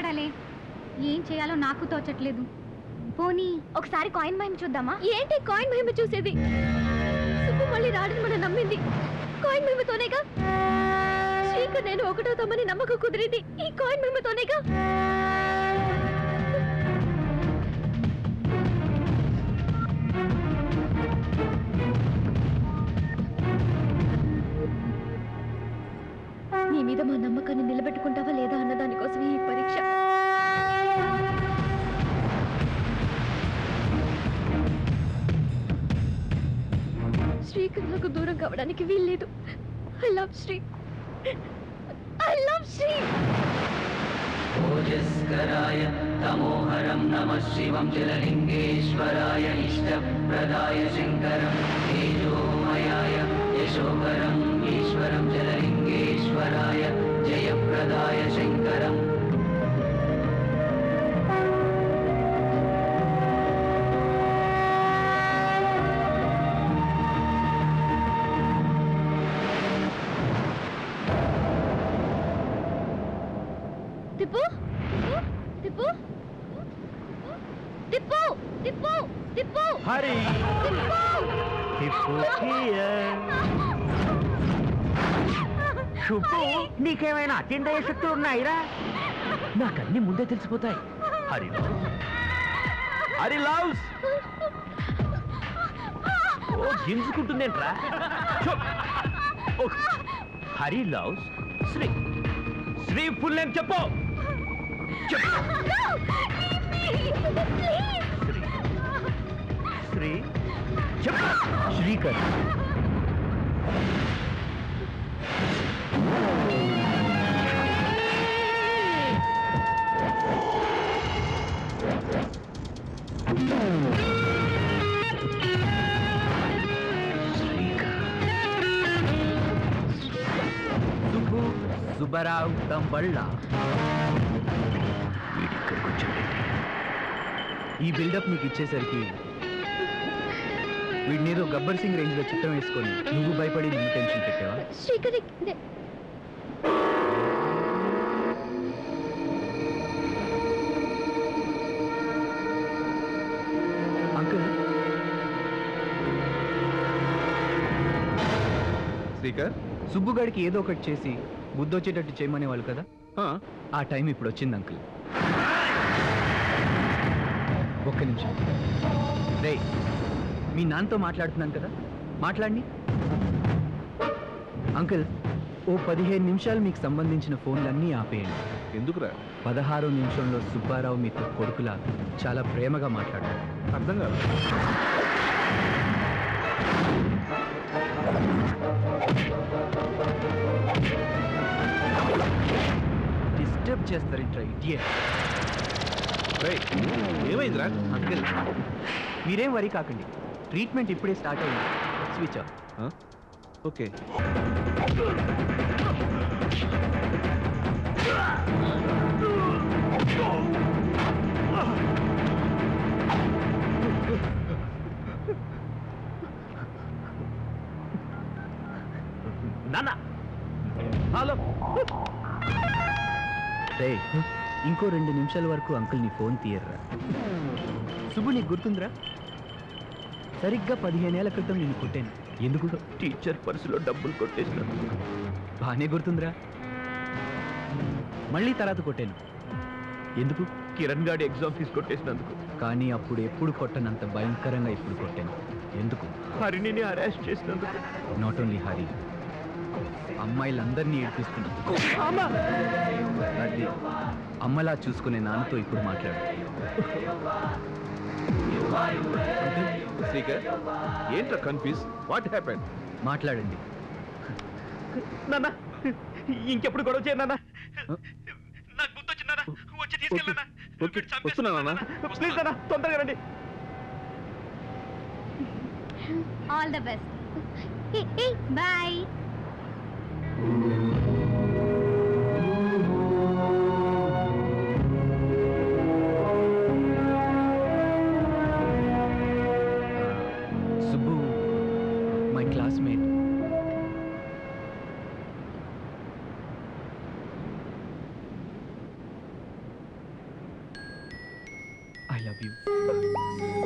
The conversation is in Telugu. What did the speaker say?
మాట్లాడాలి? ఏం చేయాలో నాకు తోచట్లేదు. పోనీ ఒకసారి కాయిన్ మహిమ చూద్దామా? ఏంటి కాయిన్ మహిమ చూసేది? సుబ్బు మళ్ళీ రాడని మనం నమ్మింది కాయిన్ మహిమతోనేగా. శ్రీకర్ నేను ఒకటవుతామని నమ్మకం కుదిరింది ఈ కాయిన్ మహిమతోనేగా. నీ మీద మా నమ్మకాన్ని నిలబెట్టుకుంటావా లేదా అన్నదానికోసమే ఈ పరీక్ష. శ్రీకర్ నాకు దూరం కావడానికి వీల్లేదు. I love Sri. I love Sri. ఓజస్కరాయ తమోహరం నమః శివం జలలింగేశ్వరాయ ఇష్టప్రదాయ శంకరం తేజోమయాయ యశోకరం ఈశ్వరం జలలింగేశ్వరాయ జయప్రదాయ శంకరం. తిప్పు తిప్పు తిప్పు తిప్పు తిప్పు. హరి శుభు, నీకేమైనా అత్యంత శక్తులు ఉన్నాయిరా? నాకన్నీ ముందే తెలిసిపోతాయి. హరి హరి లవ్స్ ఓ గింజుకుంటుందేంట్రా? Hari loves Sri. Sri full name చెప్పు. శ్రీ చెప్పు. శ్రీకర్. సుబ్బు సుబ్బరావు తంబళ్ళ. వీడిక్కడికి వచ్చాడు. ఈ బిల్డప్ నీకు ఇచ్చేసరికి వీడినేదో గబ్బర్ సింగ్ రేంజ్ లో చిత్రం వేసుకొని నువ్వు భయపడి నువ్వు టెన్షన్ పెట్టావా? శ్రీకర్ అంకుల్. శ్రీకర్, సుబ్బుగాడికి ఏదో ఒకటి చేసి బుద్ధొచ్చేటట్టు చేయమనేవాళ్ళు కదా. ఆ టైం ఇప్పుడు వచ్చింది అంకుల్. ఒక్క నిమిషం రే, మీ నాన్నతో మాట్లాడుతున్నాను కదా, మాట్లాడండి. అంకుల్, ఓ 15 నిమిషాలు మీకు సంబంధించిన ఫోన్లన్నీ ఆపేయండి. ఎందుకురా? 16వ నిమిషంలో సుబ్బారావు మీతో కొడుకులా చాలా ప్రేమగా మాట్లాడారు. అర్థం కాదు. డిస్టర్బ్ చేస్తారేంట్రా ఇడియట్. ఏమైందిరా? అంకుల్, మీరేం వరీ కాకండి. ట్రీట్మెంట్ ఇప్పుడే స్టార్ట్ అయింది. Switch off. ఓకే. నాన్న హలో. ఇంకో 2 నిమిషాల వరకు అంకుల్ నీ ఫోన్ తీయర్రా. సుబ్బు, నీకు గుర్తుందిరా? సరిగ్గా 15 ఏళ్ల క్రితం నేను కొట్టాను. ఎందుకు? టీచర్ పర్సులో డబ్బులు కొట్టేసిన. బాగానే గుర్తుందిరా. మళ్ళీ తర్వాత కొట్టాను. ఎందుకు? కిరణ్ గాడి ఎగ్జామ్ ఫీజు కొట్టేసినందుకు. కానీ అప్పుడు ఎప్పుడు కొట్టనంత భయంకరంగా ఇప్పుడు కొట్టాను. ఎందుకు? హరిని అరెస్ట్ చేసినందుకు. నాట్ ఓన్లీ హరి, అమ్మాయిలందరినీ ఏడిపిస్తున్నందుకు. అది అమ్మలా చూసుకునే నాన్నతో ఇప్పుడు మాట్లాడు. శ్రీకర్, ఏంట్రా కన్ఫ్యూజ్? What happened? మాట్లాడండి. నాన్న, ఇంకెప్పుడు గొడవ చేయను నాన్న. నాకు గుర్తొచ్చింది నాన్న. వచ్చి తీసుకెళ్ళనా? వస్తున్నా నాన్న. ప్లీజ్ నాన్న, తొందరగా రండి. All the best. Bye. Subbu my classmate. Love you